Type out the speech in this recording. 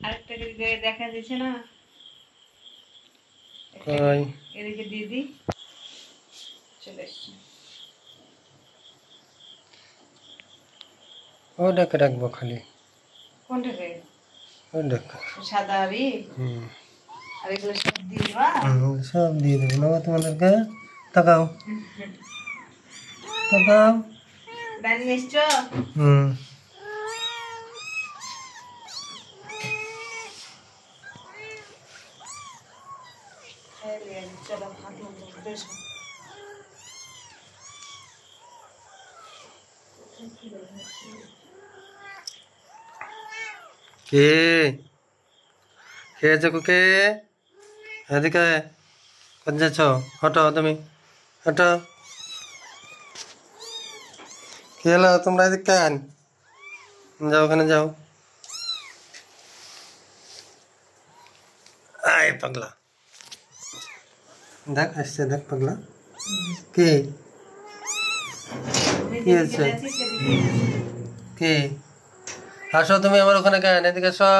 আরেকটা গায়ে দেখা দিচ্ছে না, এদিকে দিদি চলে এসছে। ওটাকে রাখবো খালি। কোনটাকে? ওটাকে সাদা আবি। আর এগুলো সব দিয়ে দেবা? সব দিয়ে দেবো না তোমাদেরকে। তাকাও তাকাও। বাড়ি এসছো? চলো হাত মুখ বেশ। কে খেয়েছো কে? এদিকে কোন যাচ্ছ? হটো তুমি, হটো। কে এলো? তোমরা এদিকে কেন যাও? ওখানে যাও। আয় পাগলা, দেখ আসছে, দেখ পাগলা। কে কি আছে? কে? আসো তুমি আমার ওখানে কেন? এদিকে আসো।